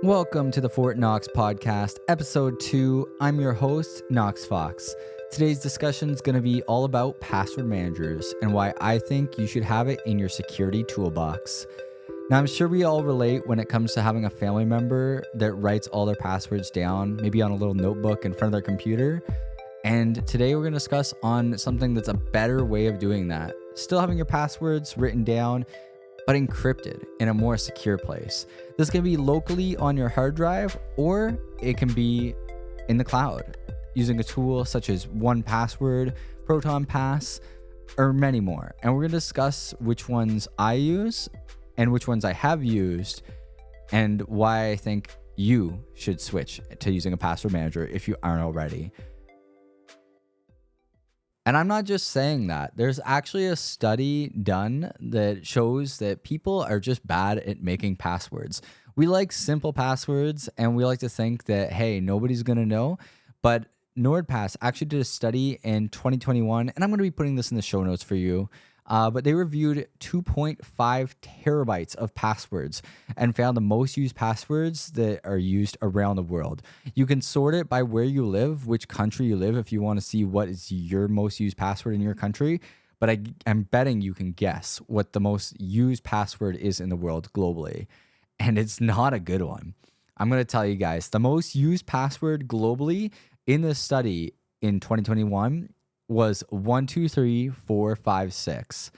Welcome to the Fort Knox podcast, episode 2. I'm your host, Knox Fox. Today's discussion is going to be all about password managers and why I think you should have it in your security toolbox. Now, I'm sure we all relate when it comes to having a family member that writes all their passwords down, maybe on a little notebook in front of their computer. And today we're going to discuss on something that's a better way of doing that. Still having your passwords written down, but encrypted in a more secure place. This can be locally on your hard drive, or it can be in the cloud using a tool such as 1Password, Proton Pass, or many more. And we're going to discuss which ones I use and which ones I have used and why I think you should switch to using a password manager if you aren't already. And I'm not just saying that. There's actually a study done that shows that people are just bad at making passwords. We like simple passwords and we like to think that, hey, nobody's going to know. But NordPass actually did a study in 2021, and I'm going to be putting this in the show notes for you. But they reviewed 2.5 terabytes of passwords and found the most used passwords that are used around the world. You can sort it by where you live, which country you live, if you want to see what is your most used password in your country. But I'm betting you can guess what the most used password is in the world globally. And it's not a good one. I'm going to tell you guys, the most used password globally in this study in 2021 was 123456.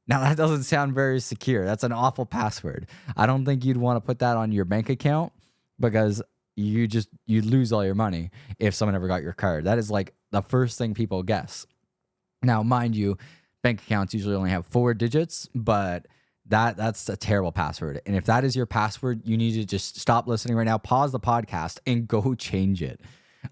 Now that doesn't sound very secure. That's an awful password. I don't think you'd want to put that on your bank account because you'd lose all your money if someone ever got your card. That is like the first thing people guess. Now, mind you, bank accounts usually only have 4 digits, but that's a terrible password. And if that is your password, you need to just stop listening right now, pause the podcast, and go change it.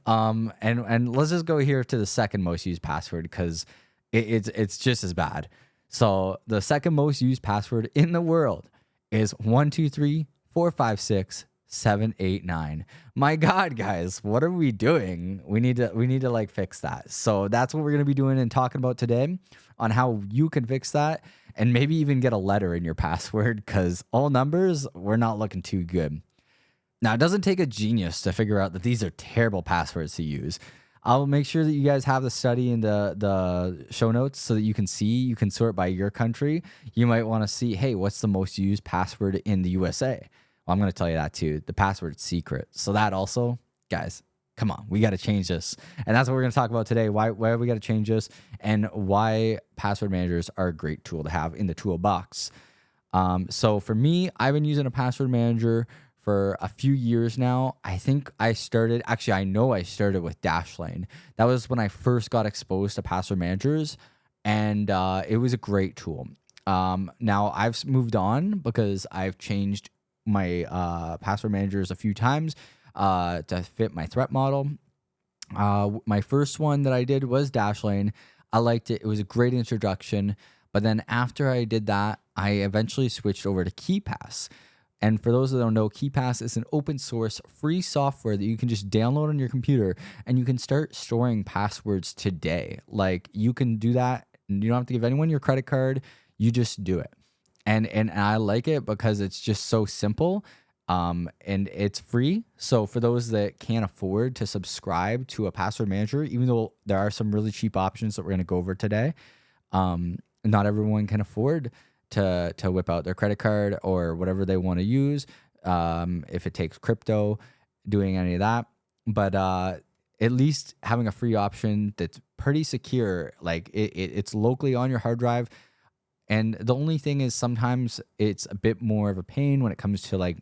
And let's just go here to the second most used password because it's just as bad. So the second most used password in the world is 1234567889. My God, guys, what are we doing? We need to like fix that. So that's what we're gonna be doing and talking about today on how you can fix that and maybe even get a letter in your password because all numbers, we're not looking too good. Now, it doesn't take a genius to figure out that these are terrible passwords to use. I'll make sure that you guys have the study in the show notes so that you can sort by your country. You might want to see, hey, what's the most used password in the USA? Well, I'm going to tell you that too. The password's secret. So that also, guys, come on, we got to change this. And that's what we're going to talk about today, why we got to change this and why password managers are a great tool to have in the toolbox. So for me, I've been using a password manager for a few years now. I know I started with Dashlane. That was when I first got exposed to password managers, and it was a great tool. Now I've moved on because I've changed my password managers a few times to fit my threat model. My first one that I did was Dashlane. I liked it. It was a great introduction. But then after I did that, I eventually switched over to KeePass. And for those that don't know, KeePass is an open source free software that you can just download on your computer and you can start storing passwords today. Like you can do that. You don't have to give anyone your credit card. You just do it. And I like it because it's just so simple and it's free. So for those that can't afford to subscribe to a password manager, even though there are some really cheap options that we're going to go over today, not everyone can afford to whip out their credit card or whatever they want to use, if it takes crypto, doing any of that. But at least having a free option that's pretty secure, like it's locally on your hard drive. And the only thing is sometimes it's a bit more of a pain when it comes to like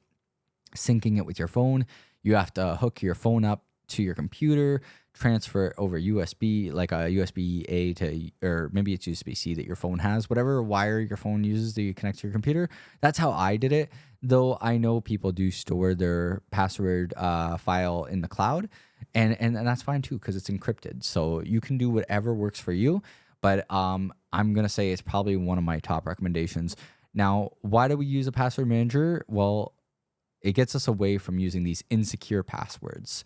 syncing it with your phone. You have to hook your phone up to your computer, transfer it over USB, like a USB-A to, or maybe it's USB-C that your phone has, whatever wire your phone uses to connect to your computer. That's how I did it, though I know people do store their password file in the cloud, and that's fine too because it's encrypted. So you can do whatever works for you, but I'm going to say it's probably one of my top recommendations. Now, why do we use a password manager? Well, it gets us away from using these insecure passwords.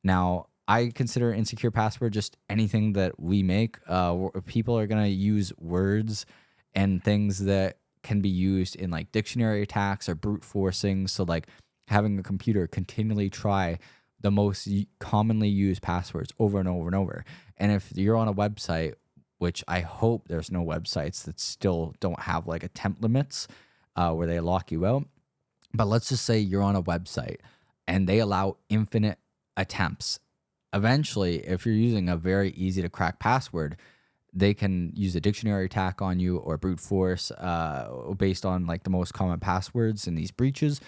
Now, I consider insecure password just anything that we make. People are going to use words and things that can be used in like dictionary attacks or brute forcing. So like having a computer continually try the most commonly used passwords over and over and over. And if you're on a website, which I hope there's no websites that still don't have like attempt limits where they lock you out. But let's just say you're on a website and they allow infinite attempts. Eventually, if you're using a very easy to crack password, they can use a dictionary attack on you or brute force based on like the most common passwords in these breaches.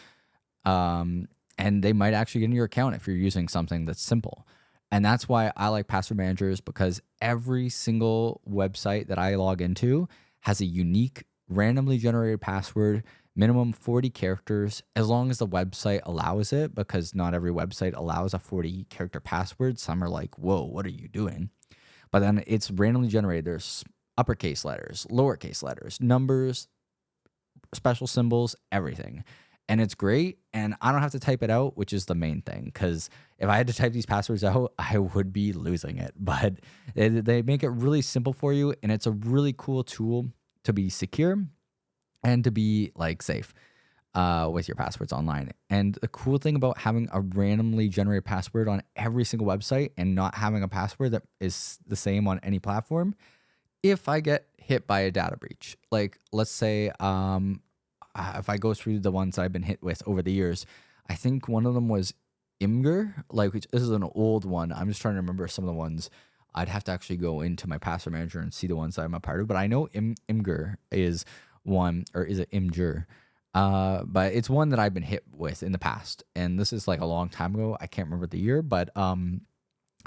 And they might actually get in your account if you're using something that's simple. And that's why I like password managers, because every single website that I log into has a unique, randomly generated password, minimum 40 characters, as long as the website allows it, because not every website allows a 40-character password. Some are like, whoa, what are you doing? But then it's randomly generated. There's uppercase letters, lowercase letters, numbers, special symbols, everything. And it's great. And I don't have to type it out, which is the main thing. Because if I had to type these passwords out, I would be losing it. But they make it really simple for you. And it's a really cool tool to be secure and to be like safe with your passwords online. And the cool thing about having a randomly generated password on every single website and not having a password that is the same on any platform, if I get hit by a data breach, like let's say if I go through the ones that I've been hit with over the years, I think one of them was Imgur. Like this is an old one. I'm just trying to remember some of the ones. I'd have to actually go into my password manager and see the ones that I'm a part of. But I know Imgur is one, or is it Imgur? But it's one that I've been hit with in the past. And this is like a long time ago. I can't remember the year, but I'm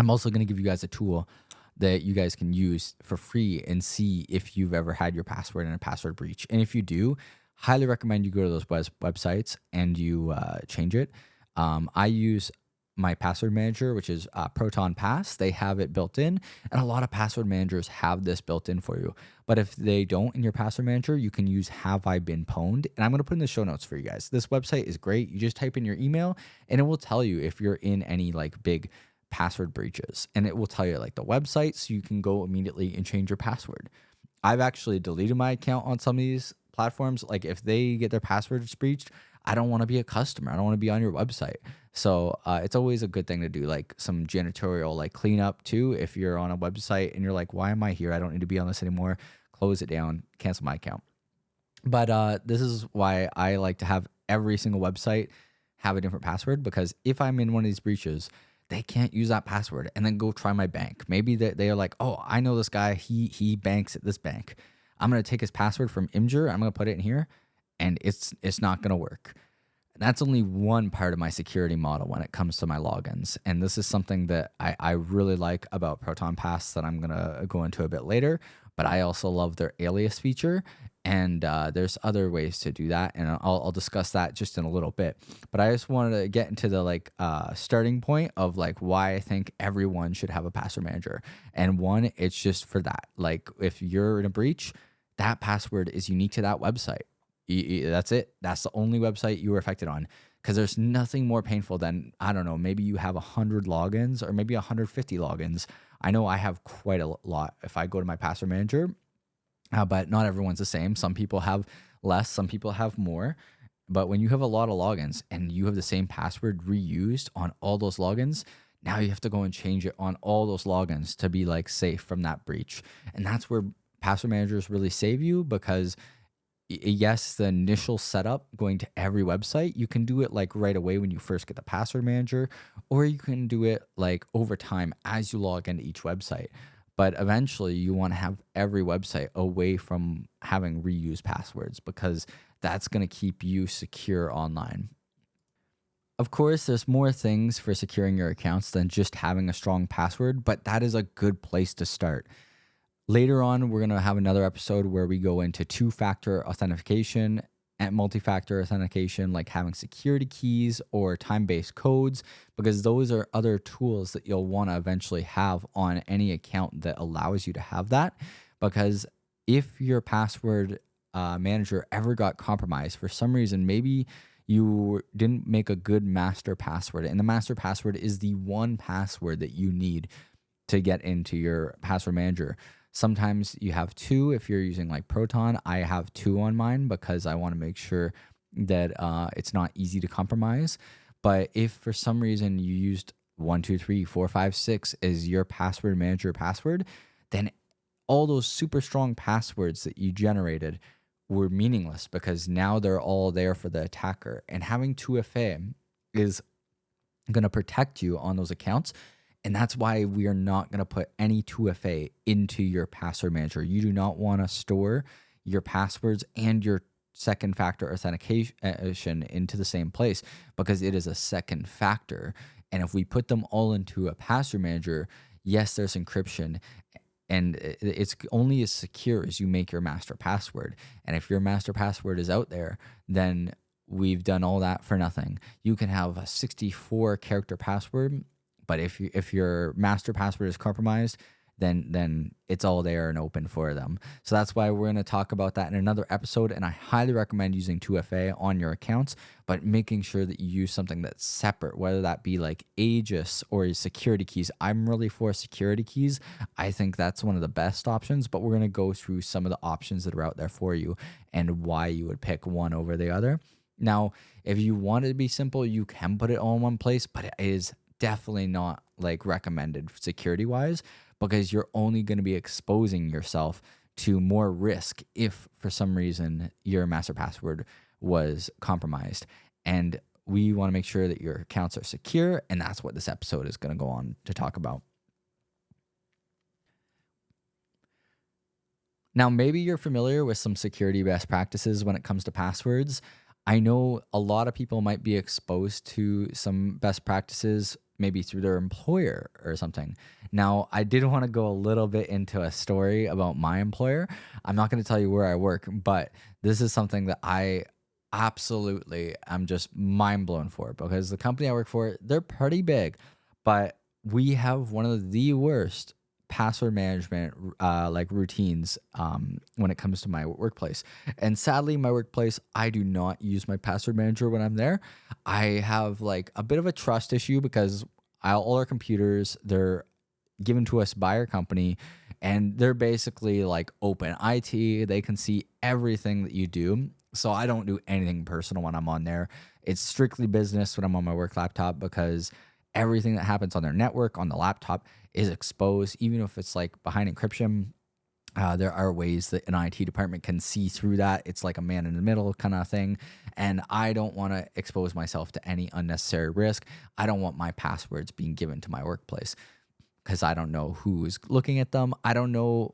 also going to give you guys a tool that you guys can use for free and see if you've ever had your password in a password breach. And if you do, highly recommend you go to those websites and you change it. I use my password manager, which is Proton Pass. They have it built in, and a lot of password managers have this built in for you. But if they don't in your password manager, you can use Have I Been Pwned? And I'm going to put in the show notes for you guys. This website is great. You just type in your email, and it will tell you if you're in any like big password breaches, and it will tell you like the website, so you can go immediately and change your password. I've actually deleted my account on some of these platforms. Like if they get their passwords breached, I don't want to be a customer. I don't want to be on your website. So it's always a good thing to do like some janitorial like cleanup too. If you're on a website and you're like, why am I here? I don't need to be on this anymore. Close it down, cancel my account. But this is why I like to have every single website have a different password, because if I'm in one of these breaches, they can't use that password and then go try my bank. Maybe they are like, oh, I know this guy. He banks at this bank. I'm going to take his password from Imgur. I'm going to put it in here, and it's not going to work. That's only one part of my security model when it comes to my logins. And this is something that I really like about Proton Pass that I'm going to go into a bit later. But I also love their alias feature. And there's other ways to do that. And I'll discuss that just in a little bit. But I just wanted to get into the like starting point of like why I think everyone should have a password manager. And one, it's just for that. Like if you're in a breach, that password is unique to that website. That's it. That's the only website you were affected on, because there's nothing more painful than, I don't know, maybe you have 100 logins or maybe 150 logins. I know I have quite a lot if I go to my password manager, but not everyone's the same. Some people have less, some people have more. But when you have a lot of logins and you have the same password reused on all those logins, now you have to go and change it on all those logins to be like safe from that breach. And that's where password managers really save you, because yes, the initial setup going to every website, you can do it like right away when you first get the password manager, or you can do it like over time as you log into each website. But eventually you want to have every website away from having reused passwords, because that's going to keep you secure online. Of course, there's more things for securing your accounts than just having a strong password, but that is a good place to start. Later on, we're going to have another episode where we go into two-factor authentication and multi-factor authentication, like having security keys or time-based codes, because those are other tools that you'll want to eventually have on any account that allows you to have that. Because if your password manager ever got compromised for some reason, maybe you didn't make a good master password, and the master password is the one password that you need to get into your password manager. Sometimes you have two if you're using like Proton. I have two on mine because I want to make sure that it's not easy to compromise. But if for some reason you used 123 4 5 6 as your password manager password, then all those super strong passwords that you generated were meaningless because now they're all there for the attacker. And having 2FA is going to protect you on those accounts. And that's why we are not going to put any 2FA into your password manager. You do not want to store your passwords and your second factor authentication into the same place because it is a second factor. And if we put them all into a password manager, yes, there's encryption, and it's only as secure as you make your master password. And if your master password is out there, then we've done all that for nothing. You can have a 64 character password, but if your master password is compromised, then it's all there and open for them. So that's why we're going to talk about that in another episode. And I highly recommend using 2FA on your accounts, but making sure that you use something that's separate, whether that be like Aegis or security keys. I'm really for security keys. I think that's one of the best options, but we're going to go through some of the options that are out there for you and why you would pick one over the other. Now, if you want it to be simple, you can put it all in one place, but it is definitely not like recommended security wise, because you're only going to be exposing yourself to more risk if for some reason your master password was compromised. And we want to make sure that your accounts are secure, and that's what this episode is going to go on to talk about. Now, maybe you're familiar with some security best practices when it comes to passwords. I know a lot of people might be exposed to some best practices maybe through their employer or something. Now, I did want to go a little bit into a story about my employer. I'm not going to tell you where I work, but this is something that I absolutely am just mind blown for, because the company I work for, they're pretty big, but we have one of the worst password management like routines when it comes to my workplace. And sadly, my workplace, I do not use my password manager when I'm there. I have like a bit of a trust issue because all our computers, they're given to us by our company, and they're basically like open IT. They can see everything that you do. So I don't do anything personal when I'm on there. It's strictly business when I'm on my work laptop, because everything that happens on their network, on the laptop, is exposed, even if it's like behind encryption. There are ways that an IT department can see through that. It's like a man in the middle kind of thing. And I don't want to expose myself to any unnecessary risk. I don't want my passwords being given to my workplace because I don't know who is looking at them. I don't know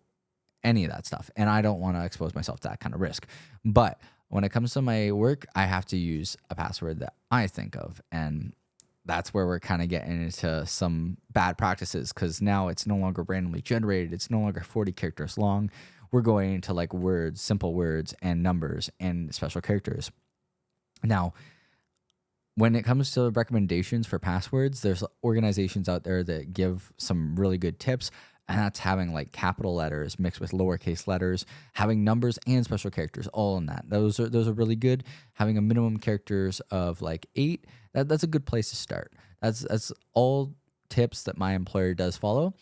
any of that stuff. And I don't want to expose myself to that kind of risk. But when it comes to my work, I have to use a password that I think of. And that's where we're kind of getting into some bad practices, because now it's no longer randomly generated. It's no longer 40 characters long. We're going into like words, simple words and numbers and special characters. Now, when it comes to recommendations for passwords, there's organizations out there that give some really good tips. And that's having like capital letters mixed with lowercase letters, having numbers and special characters all in that. Those are really good. Having a minimum characters of like 8, that's a good place to start. That's all tips that my employer does follow.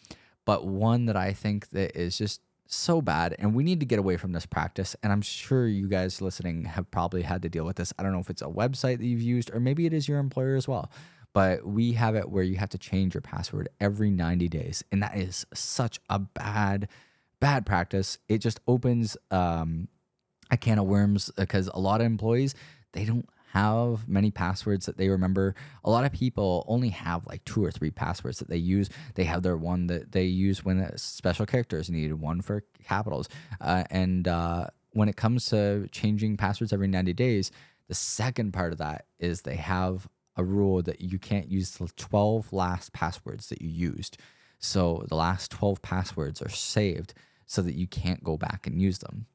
But one that I think that is just so bad, and we need to get away from this practice. And I'm sure you guys listening have probably had to deal with this. I don't know if it's a website that you've used, or maybe it is your employer as well. But we have it where you have to change your password every 90 days. And that is such a bad practice. It just opens a can of worms, because a lot of employees, they don't have many passwords that they remember. A lot of people only have like 2 or 3 passwords that they use. They have their one that they use when special characters needed, one for capitals. And when it comes to changing passwords every 90 days, the second part of that is they have a rule that you can't use the 12 last passwords that you used. So the last 12 passwords are saved so that you can't go back and use them.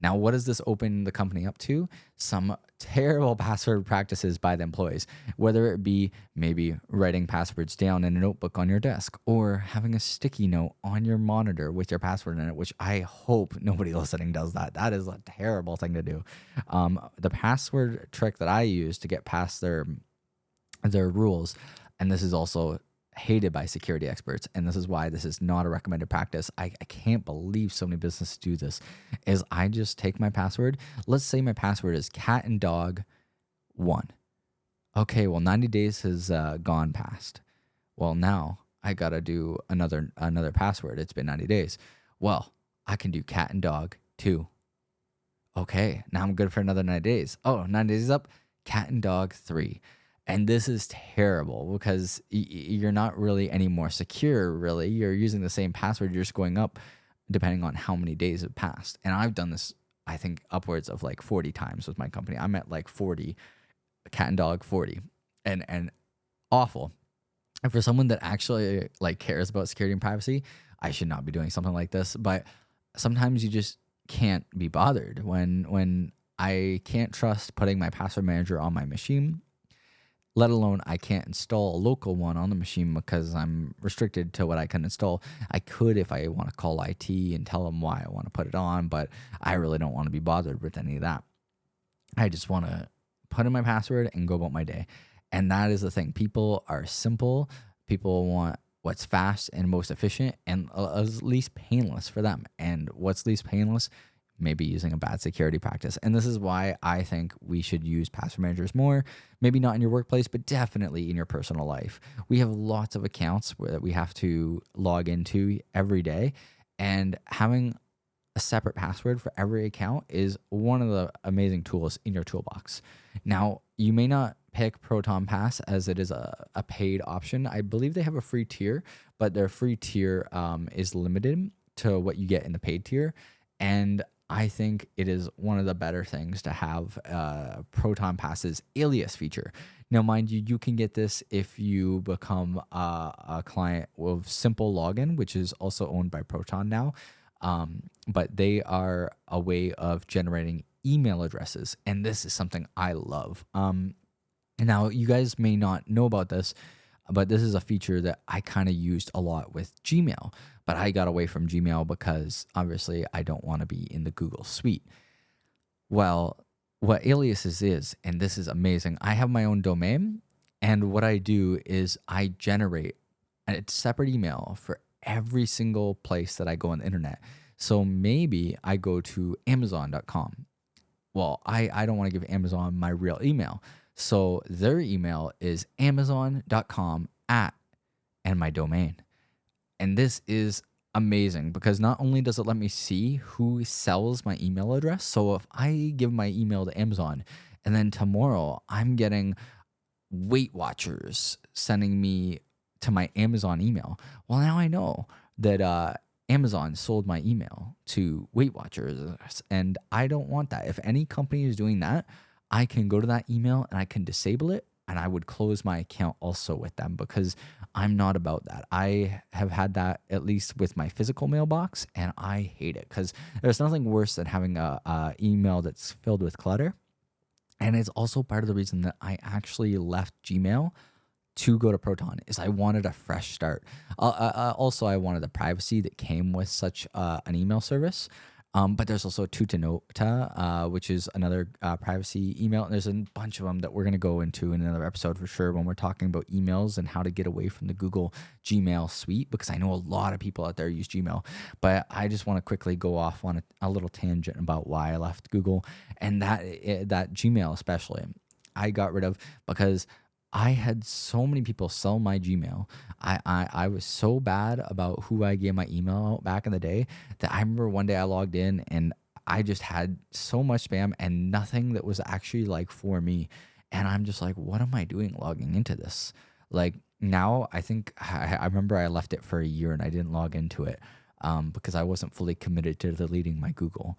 Now, what does this open the company up to? Some terrible password practices by the employees, whether it be maybe writing passwords down in a notebook on your desk, or having a sticky note on your monitor with your password in it, which I hope nobody listening does that. That is a terrible thing to do. The password trick that I use to get past their rules, and this is also hated by security experts, and this is why this is not a recommended practice. I can't believe so many businesses do this, is I just take my password. Let's say my password is cat and dog One. Okay, well, 90 days has gone past. Well, now I gotta do another password. It's been 90 days. Well, I can do cat and dog 2. Okay, now I'm good for another 90 days. Oh, 90 days up, cat and dog 3. And this is terrible because you're not really any more secure, really. You're using the same password, you're just going up depending on how many days have passed. And I've done this, I think, upwards of like 40 times with my company. I'm at like 40, cat and dog 40. And awful. And for someone that actually like cares about security and privacy, I should not be doing something like this. But sometimes you just can't be bothered when I can't trust putting my password manager on my machine, let alone I can't install a local one on the machine because I'm restricted to what I can install. I could if I want to call IT and tell them why I want to put it on, but I really don't want to be bothered with any of that. I just want to put in my password and go about my day. And that is the thing. People are simple. People want what's fast and most efficient and least painless for them. And what's least painless? Maybe using a bad security practice. And this is why I think we should use password managers more. Maybe not in your workplace, but definitely in your personal life. We have lots of accounts that we have to log into every day. And having a separate password for every account is one of the amazing tools in your toolbox. Now, you may not pick Proton Pass as it is a paid option. I believe they have a free tier, but their free tier is limited to what you get in the paid tier. And I think it is one of the better things to have Proton Pass's alias feature. Now, mind you, you can get this if you become a client with Simple Login, which is also owned by Proton now. But they are a way of generating email addresses. And this is something I love. Now, you guys may not know about this, but this is a feature that I kind of used a lot with Gmail. But I got away from Gmail because obviously I don't want to be in the Google suite. Well, what aliases is, and this is amazing, I have my own domain. And what I do is I generate a separate email for every single place that I go on the internet. So maybe I go to Amazon.com. Well, I don't want to give Amazon my real email. So their email is Amazon.com and my domain. And this is amazing because not only does it let me see who sells my email address. So if I give my email to Amazon and then tomorrow I'm getting Weight Watchers sending me to my Amazon email. Well, now I know that Amazon sold my email to Weight Watchers, and I don't want that. If any company is doing that, I can go to that email and I can disable it, and I would close my account also with them because I'm not about that. I have had that at least with my physical mailbox, and I hate it because there's nothing worse than having a email that's filled with clutter. And it's also part of the reason that I actually left Gmail to go to Proton is I wanted a fresh start. Also, I wanted the privacy that came with such an email service. But there's also Tutanota, which is another privacy email. And there's a bunch of them that we're going to go into in another episode for sure when we're talking about emails and how to get away from the Google Gmail suite, because I know a lot of people out there use Gmail. But I just want to quickly go off on a little tangent about why I left Google, and that Gmail especially I got rid of because I had so many people sell my Gmail. I was so bad about who I gave my email out back in the day that I remember one day I logged in and I just had so much spam and nothing that was actually like for me. And I'm just like, what am I doing logging into this? Like now I think I remember I left it for a year and I didn't log into it because I wasn't fully committed to deleting my Google.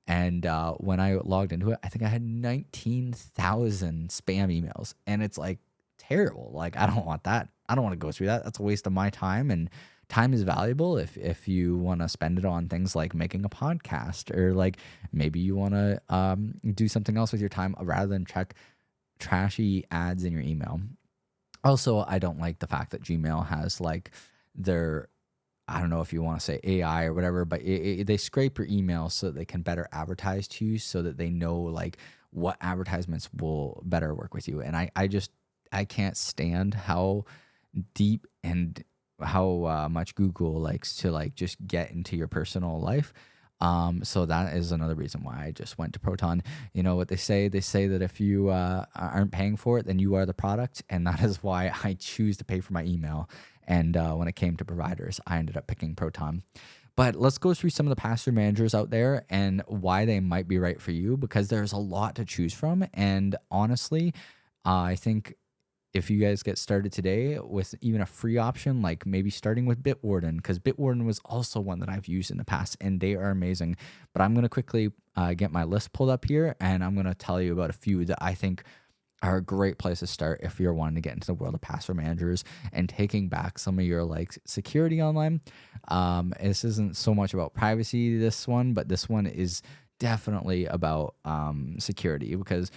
And when I logged into it, I think I had 19,000 spam emails. And it's like, terrible. Like, I don't want that. I don't want to go through that. That's a waste of my time. And time is valuable if you want to spend it on things like making a podcast, or like maybe you want to do something else with your time rather than check trashy ads in your email. Also, I don't like the fact that Gmail has like their, I don't know if you want to say AI or whatever, but they scrape your email so that they can better advertise to you, so that they know like what advertisements will better work with you. And I can't stand how deep and how much Google likes to like just get into your personal life. So that is another reason why I just went to Proton. You know what they say? They say that if you aren't paying for it, then you are the product. And that is why I choose to pay for my email. And when it came to providers, I ended up picking Proton. But let's go through some of the pass-through managers out there and why they might be right for you, because there's a lot to choose from. And honestly, I think if you guys get started today with even a free option, like maybe starting with Bitwarden, because Bitwarden was also one that I've used in the past and they are amazing. But I'm going to quickly get my list pulled up here, and I'm going to tell you about a few that I think are a great place to start if you're wanting to get into the world of password managers and taking back some of your like security online. This isn't so much about privacy, this one, but this one is definitely about security, because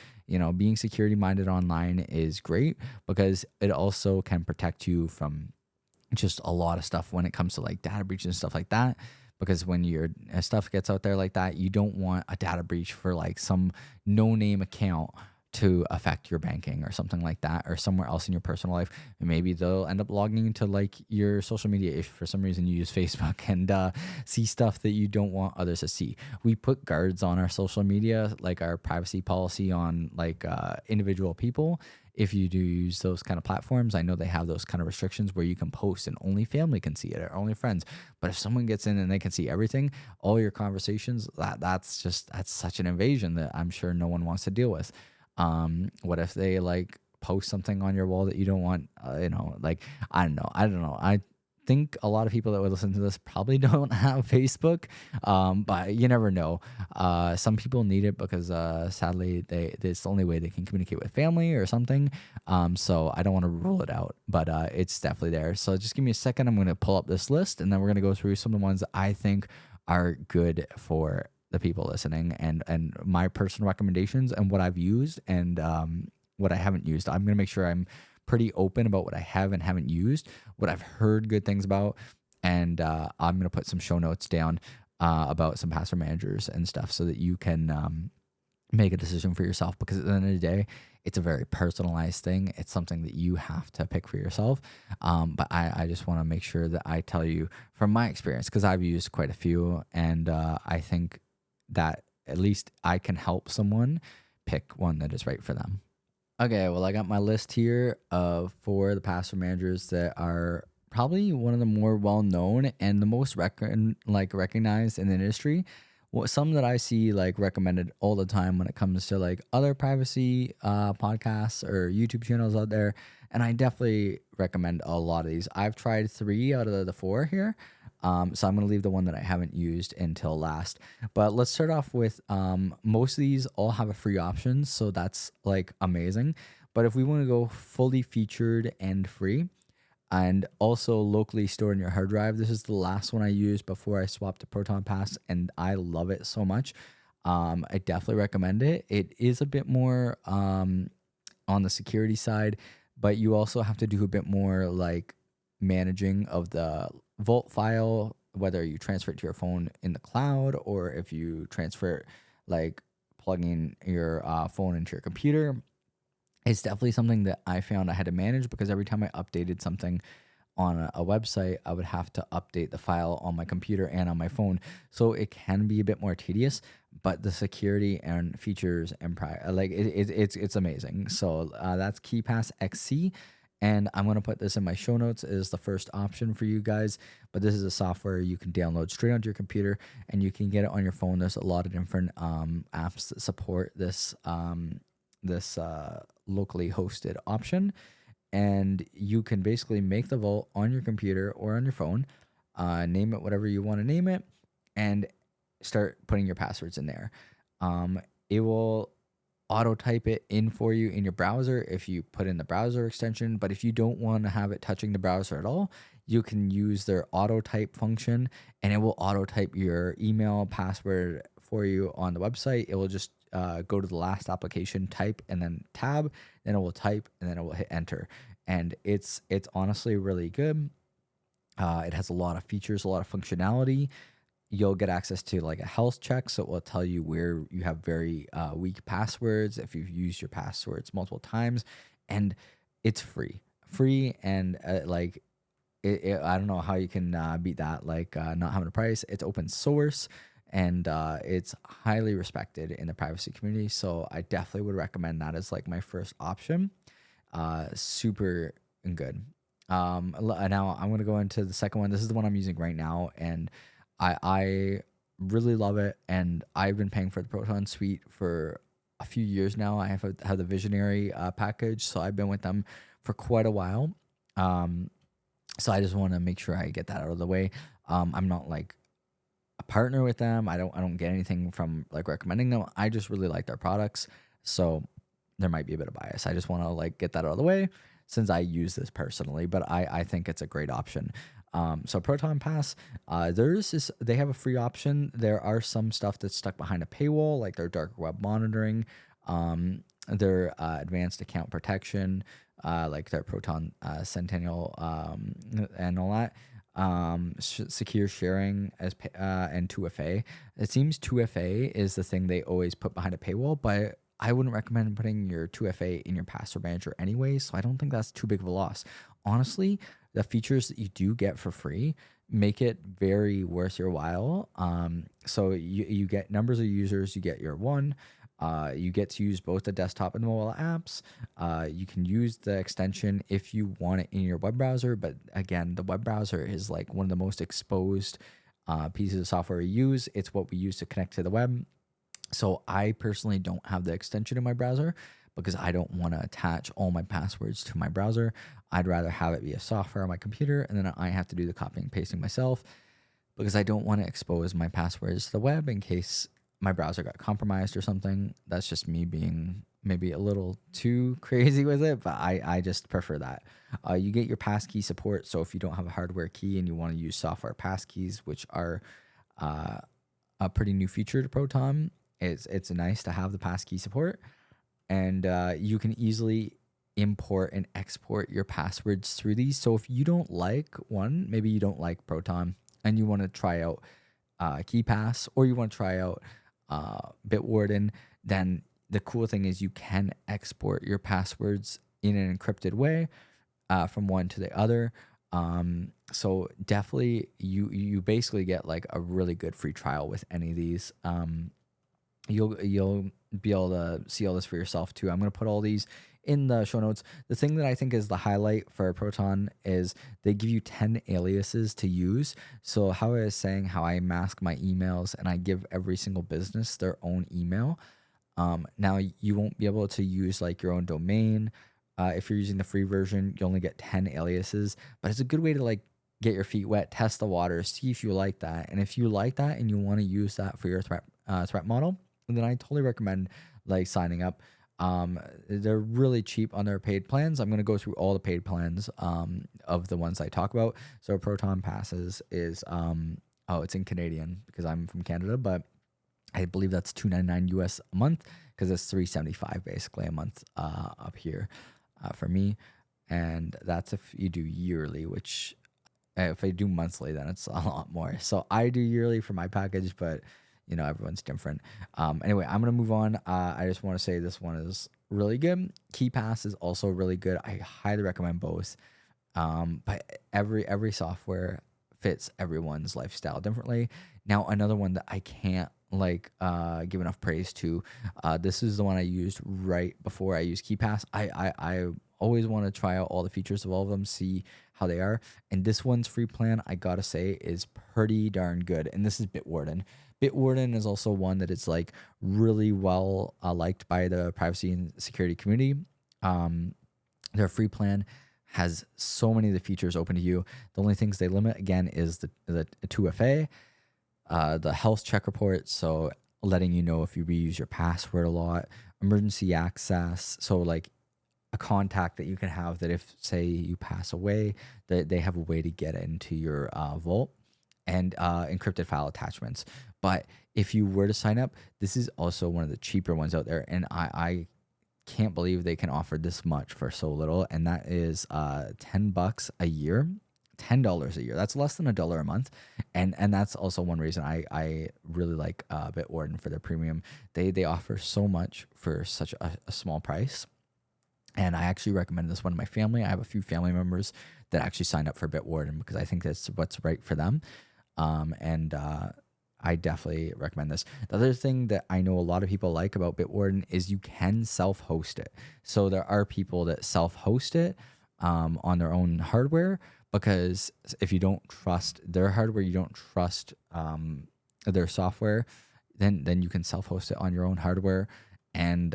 being security minded online is great because it also can protect you from just a lot of stuff when it comes to like data breaches and stuff like that. Because when your stuff gets out there like that, you don't want a data breach for like some no name account to affect your banking or something like that, or somewhere else in your personal life. And maybe they'll end up logging into like your social media if for some reason you use Facebook and see stuff that you don't want others to see. We put guards on our social media, like our privacy policy on like individual people. If you do use those kind of platforms, I know they have those kind of restrictions where you can post and only family can see it or only friends. But if someone gets in and they can see everything, all your conversations, that's such an invasion that I'm sure no one wants to deal with. What if they like post something on your wall that you don't want? Like I don't know. I think a lot of people that would listen to this probably don't have Facebook, but you never know. Some people need it because sadly it's the only way they can communicate with family or something. So I don't want to rule it out, but it's definitely there. So just give me a second. I'm going to pull up this list, and then we're going to go through some of the ones that I think are good for the people listening, and my personal recommendations and what I've used and what I haven't used. I'm going to make sure I'm pretty open about what I have and haven't used, what I've heard good things about, and I'm going to put some show notes down about some password managers and stuff so that you can make a decision for yourself, because at the end of the day, it's a very personalized thing. It's something that you have to pick for yourself. But I just want to make sure that I tell you from my experience, because I've used quite a few, and I think that at least I can help someone pick one that is right for them. Okay, well, I got my list here of for the password managers that are probably one of the more well known and the most recognized in the industry. Some that I see like recommended all the time when it comes to like other privacy podcasts or YouTube channels out there, and I definitely recommend a lot of these. I've tried 3 out of the 4 here. So I'm going to leave the one that I haven't used until last. But let's start off with most of these all have a free option, so that's like amazing. But if we want to go fully featured and free, and also locally stored in your hard drive, this is the last one I used before I swapped to Proton Pass, and I love it so much. I definitely recommend it. It is a bit more on the security side, but you also have to do a bit more like managing of the Vault file, whether you transfer it to your phone in the cloud or if you transfer it like plugging your phone into your computer. It's definitely something that I found I had to manage, because every time I updated something on a website, I would have to update the file on my computer and on my phone. So it can be a bit more tedious, but the security and features and it's amazing. So that's KeyPass XC. And I'm going to put this in my show notes as the first option for you guys. But this is a software you can download straight onto your computer, and you can get it on your phone. There's a lot of different apps that support this locally hosted option, and you can basically make the vault on your computer or on your phone, name it whatever you want to name it, and start putting your passwords in there. It will auto type it in for you in your browser if you put in the browser extension. But if you don't want to have it touching the browser at all, you can use their auto type function, and it will auto type your email password for you on the website. It will just go to the last application, type, and then tab, then it will type, and then it will hit enter. And it's honestly really good. It has a lot of features, a lot of functionality. You'll get access to like a health check, so it will tell you where you have very weak passwords if you've used your passwords multiple times, and it's free, and I don't know how you can beat that. Like not having a price. It's open source, and it's highly respected in the privacy community. So I definitely would recommend that as like my first option. Super good. Now I'm gonna go into the second one. This is the one I'm using right now, and I really love it. And I've been paying for the Proton Suite for a few years now. I have the Visionary package, so I've been with them for quite a while. Um, so I just want to make sure I get that out of the way. I'm not like a partner with them. I don't get anything from like recommending them. I just really like their products. So there might be a bit of bias. I just want to like get that out of the way since I use this personally, but I think it's a great option. So Proton Pass, they have a free option. There are some stuff that's stuck behind a paywall, like their dark web monitoring, their advanced account protection, like their Proton Sentinel, and all that. Secure sharing and 2FA. It seems 2FA is the thing they always put behind a paywall, but I wouldn't recommend putting your 2FA in your password manager anyway, so I don't think that's too big of a loss. Honestly, the features that you do get for free make it very worth your while. So you get numbers of users, you get your one. You get to use both the desktop and the mobile apps. You can use the extension if you want it in your web browser, but again, the web browser is like one of the most exposed pieces of software we use. It's what we use to connect to the web. So I personally don't have the extension in my browser because I don't want to attach all my passwords to my browser. I'd rather have it be a software on my computer, and then I have to do the copying and pasting myself because I don't want to expose my passwords to the web in case my browser got compromised or something. That's just me being maybe a little too crazy with it, but I just prefer that. You get your passkey support. So if you don't have a hardware key and you want to use software passkeys, which are a pretty new feature to Proton, it's nice to have the passkey support. And you can easily import and export your passwords through these. So if you don't like one, maybe you don't like Proton and you want to try out KeyPass, or you want to try out Bitwarden, then the cool thing is you can export your passwords in an encrypted way from one to the other. So definitely you basically get like a really good free trial with any of these. You'll be able to see all this for yourself too. I'm going to put all these in the show notes. The thing that I think is the highlight for Proton is they give you 10 aliases to use. So how I was saying how I mask my emails and I give every single business their own email. Now you won't be able to use like your own domain. If you're using the free version, you only get 10 aliases, but it's a good way to like get your feet wet, test the water, see if you like that. And if you like that and you want to use that for your threat model, then I totally recommend like signing up. They're really cheap on their paid plans. I'm going to go through all the paid plans of the ones I talk about. So Proton Passes is it's in Canadian because I'm from Canada, but I believe that's $299 US a month because it's $375 basically a month up here for me. And that's if you do yearly, which if I do monthly, then it's a lot more. So I do yearly for my package, but everyone's different. Anyway, I'm gonna move on. I just want to say this one is really good. KeyPass is also really good. I highly recommend both. But every software fits everyone's lifestyle differently. Now, another one that I can't give enough praise to. This is the one I used right before I used KeyPass. I always want to try out all the features of all of them, see how they are. And this one's free plan, I gotta say, is pretty darn good. And this is Bitwarden. Bitwarden is also one that is like really well liked by the privacy and security community. Their free plan has so many of the features open to you. The only things they limit again is the 2FA, the health check report, so letting you know if you reuse your password a lot, emergency access, so like a contact that you can have that if say you pass away, that they have a way to get into your vault, and encrypted file attachments. But if you were to sign up, this is also one of the cheaper ones out there, and I can't believe they can offer this much for so little, and that is $10 a year. $10 a year. That's less than $1 a month, and that's also one reason I really like Bitwarden for their premium. They offer so much for such a small price, and I actually recommend this one to my family. I have a few family members that actually signed up for Bitwarden because I think that's what's right for them. And I definitely recommend this. The other thing that I know a lot of people like about Bitwarden is you can self-host it. So there are people that self-host it on their own hardware, because if you don't trust their hardware, you don't trust their software, then you can self-host it on your own hardware and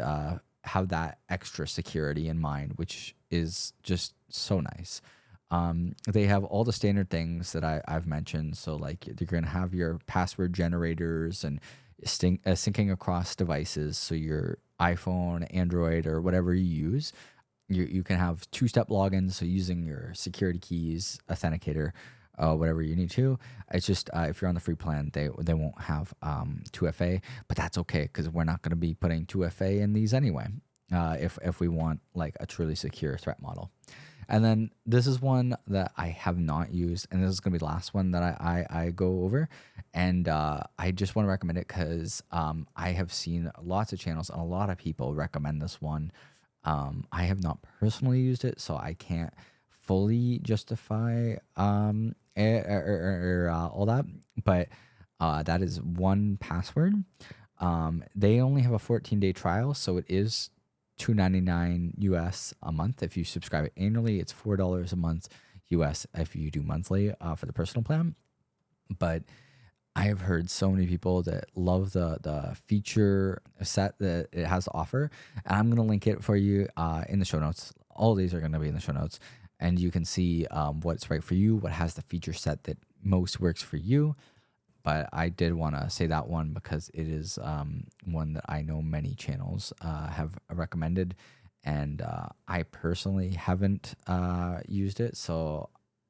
have that extra security in mind, which is just so nice. They have all the standard things that I've mentioned. So like you're going to have your password generators and syncing across devices. So your iPhone, Android, or whatever you use, you can have two-step logins. So using your security keys, authenticator, whatever you need to. It's just if you're on the free plan, they won't have 2FA, but that's okay because we're not going to be putting 2FA in these anyway. If we want like a truly secure threat model. And then this is one that I have not used, and this is gonna be the last one that I go over, and I just want to recommend it because I have seen lots of channels and a lot of people recommend this one. I have not personally used it, so I can't fully justify all that, but that is 1Password. They only have a 14-day trial, so it is $2.99 US a month. If you subscribe it annually, it's $4 a month US if you do monthly for the personal plan. But I have heard so many people that love the feature set that it has to offer, and I'm gonna link it for you in the show notes. All of these are gonna be in the show notes, and you can see what's right for you, what has the feature set that most works for you. But I did want to say that one because it is one that I know many channels have recommended, and I personally haven't used it, so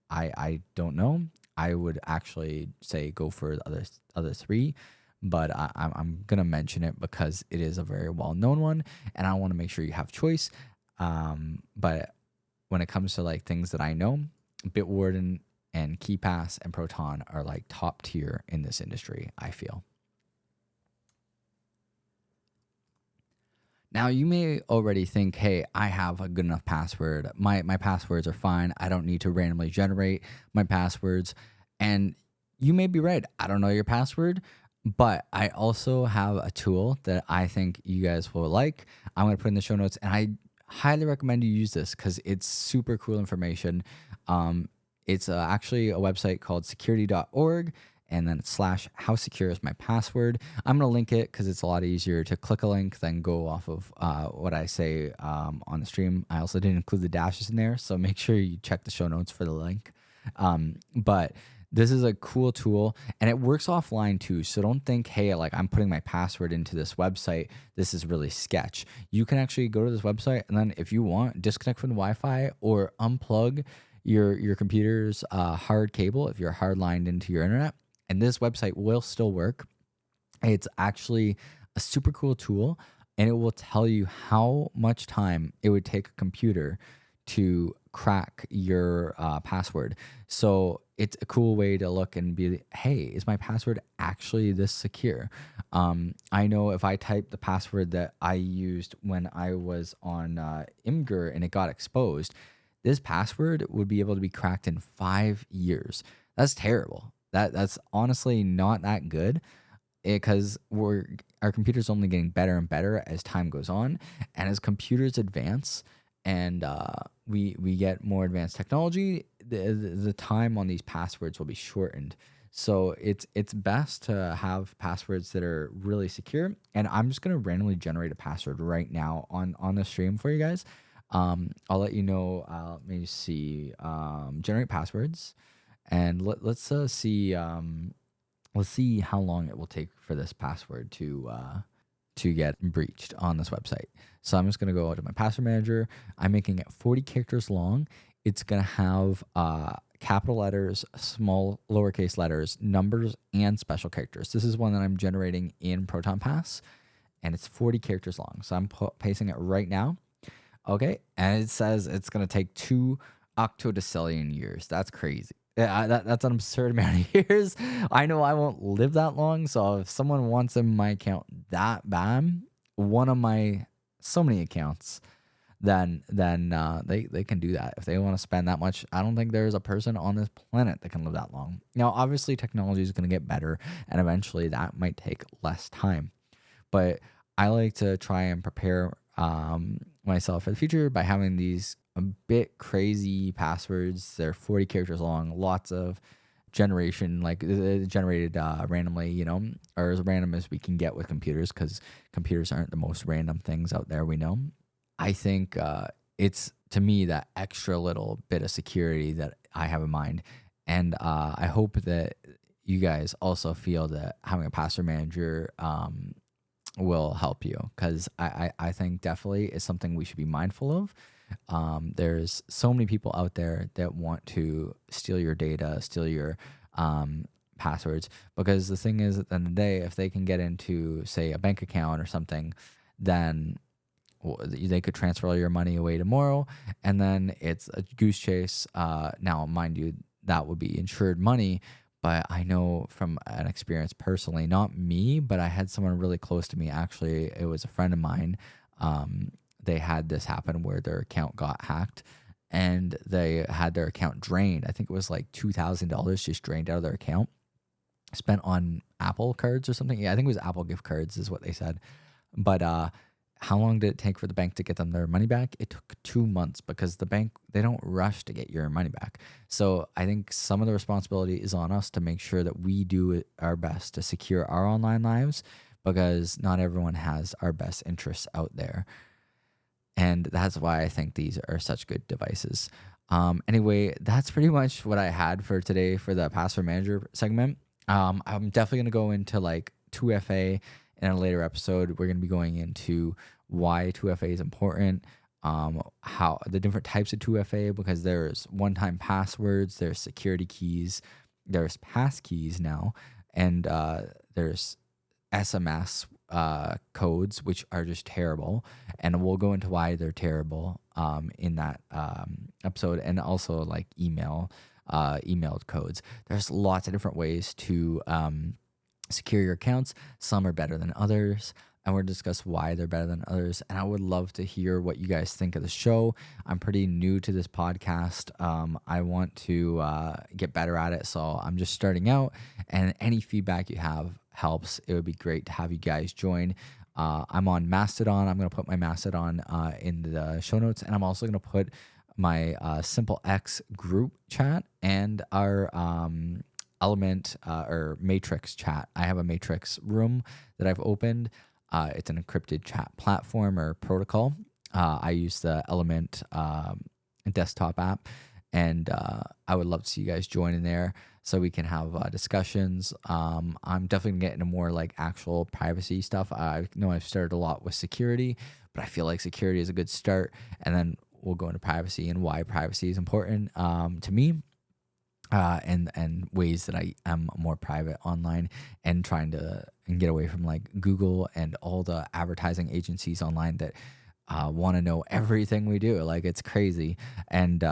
I don't know. I would actually say go for the other three, but I'm gonna mention it because it is a very well known one, and I want to make sure you have choice. But when it comes to like things that I know, Bitwarden and KeePass and Proton are like top tier in this industry, I feel. Now you may already think, hey, I have a good enough password. My passwords are fine. I don't need to randomly generate my passwords. And you may be right. I don't know your password, but I also have a tool that I think you guys will like. I'm going to put in the show notes, and I highly recommend you use this because it's super cool information. It's actually a website called security.org, and then it's / how secure is my password. I'm going to link it because it's a lot easier to click a link than go off of what I say on the stream. I also didn't include the dashes in there, so make sure you check the show notes for the link. But this is a cool tool, and it works offline too. So don't think, hey, like I'm putting my password into this website, this is really sketch. You can actually go to this website, and then if you want, disconnect from the Wi-Fi or unplug your computer's hard cable if you're hardlined into your internet, and this website will still work. It's actually a super cool tool, and it will tell you how much time it would take a computer to crack your password. So it's a cool way to look and be, hey, is my password actually this secure? I know if I typed the password that I used when I was on Imgur and it got exposed, this password would be able to be cracked in 5 years. That's terrible. That's honestly not that good, because our computer's only getting better and better as time goes on, and as computers advance and we get more advanced technology, the time on these passwords will be shortened. So it's best to have passwords that are really secure. And I'm just gonna randomly generate a password right now on the stream for you guys. I'll let you know. Let me see. Generate passwords, and let's see. Let's see how long it will take for this password to get breached on this website. So I'm just gonna go to my password manager. I'm making it 40 characters long. It's gonna have capital letters, small lowercase letters, numbers, and special characters. This is one that I'm generating in Proton Pass, and it's 40 characters long. So I'm pasting it right now. Okay, and it says it's gonna take 2 octodecillion years. That's crazy. Yeah, that's an absurd amount of years. I know I won't live that long, so if someone wants in my account that bad, one of my so many accounts, then they can do that if they want to spend that much. I don't think there's a person on this planet that can live that long. Now, obviously, technology is going to get better, and eventually that might take less time. But I like to try and prepare myself for the future by having these a bit crazy passwords. They're 40 characters long, lots of generation, like generated randomly, or as random as we can get with computers, because computers aren't the most random things out there, we know. I think it's, to me, that extra little bit of security that I have in mind. And I hope that you guys also feel that having a password manager will help you, because I think definitely it's something we should be mindful of. There's so many people out there that want to steal your data, steal your passwords, because the thing is, at the end of the day, if they can get into, say, a bank account or something, then they could transfer all your money away tomorrow, and then it's a goose chase. Now, mind you, that would be insured money, but I know from an experience personally, not me, but I had someone really close to me. Actually, it was a friend of mine. They had this happen where their account got hacked, and they had their account drained. I think it was like $2,000 just drained out of their account, spent on Apple cards or something. Yeah, I think it was Apple gift cards is what they said. But how long did it take for the bank to get them their money back? It took 2 months, because the bank, they don't rush to get your money back. So I think some of the responsibility is on us to make sure that we do our best to secure our online lives, because not everyone has our best interests out there. And that's why I think these are such good devices. Anyway, that's pretty much what I had for today for the password manager segment. I'm definitely going to go into like 2FA in a later episode. We're going to be going into why 2FA is important, how the different types of 2FA, because there's one-time passwords, there's security keys, there's pass keys now, and there's SMS codes, which are just terrible. And we'll go into why they're terrible in that episode, and also like emailed codes. There's lots of different ways to secure your accounts. Some are better than others, and we'll discuss why they're better than others. And I would love to hear what you guys think of the show. I'm pretty new to this podcast. I want to get better at it, so I'm just starting out, and any feedback you have helps. It would be great to have you guys join. I'm on Mastodon. I'm going to put my Mastodon in the show notes, and I'm also going to put my Simple X group chat and our Element or Matrix chat. I have a Matrix room that I've opened. It's an encrypted chat platform or protocol. I use the Element desktop app, and I would love to see you guys join in there so we can have discussions. I'm definitely getting into more like actual privacy stuff. I know I've started a lot with security, but I feel like security is a good start, and then we'll go into privacy and why privacy is important to me. And ways that I am more private online, and trying to get away from like Google and all the advertising agencies online that want to know everything we do. Like, it's crazy. And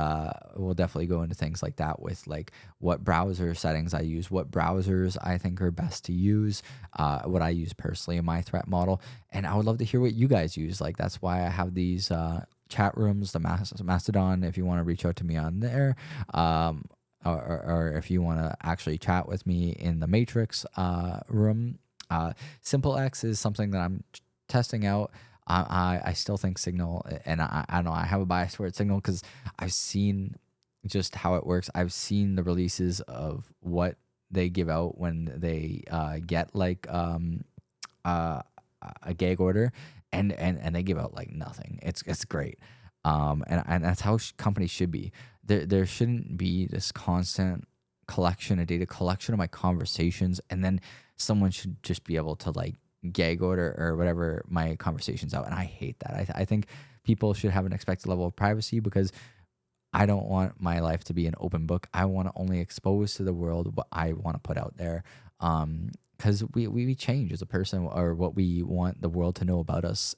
we'll definitely go into things like that with like what browser settings I use, what browsers I think are best to use, what I use personally in my threat model. And I would love to hear what you guys use. Like, that's why I have these chat rooms, the Mastodon, if you want to reach out to me on there. Or if you want to actually chat with me in the Matrix room. Simple X is something that I'm testing out. I still think Signal, and I don't know, I have a bias towards Signal because I've seen just how it works. I've seen the releases of what they give out when they get like a gag order, and they give out like nothing. It's great. And that's how companies should be. There shouldn't be this constant collection of data, collection of my conversations, and then someone should just be able to like gag order or whatever my conversations out. And I hate that. I think people should have an expected level of privacy, because I don't want my life to be an open book. I want to only expose to the world what I want to put out there. Because we change as a person, or what we want the world to know about us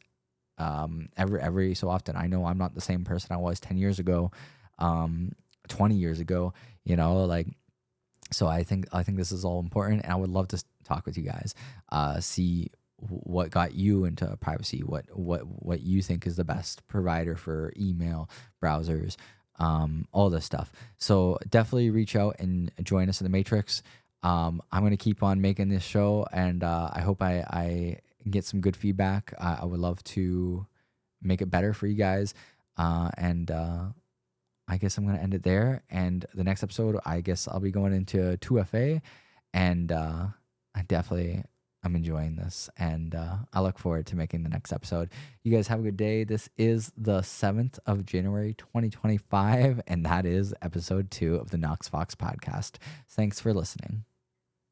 every so often. I know I'm not the same person I was 10 years ago, 20 years ago, like, so I think this is all important, and I would love to talk with you guys, see what got you into privacy, what you think is the best provider for email, browsers, all this stuff. So definitely reach out and join us in the Matrix. I'm going to keep on making this show, and I hope I get some good feedback. I would love to make it better for you guys. And I guess I'm going to end it there. And the next episode, I guess I'll be going into 2FA, and I'm enjoying this, and I look forward to making the next episode. You guys have a good day. This is the 7th of January, 2025, and that is episode 2 of the Knox Fox podcast. Thanks for listening.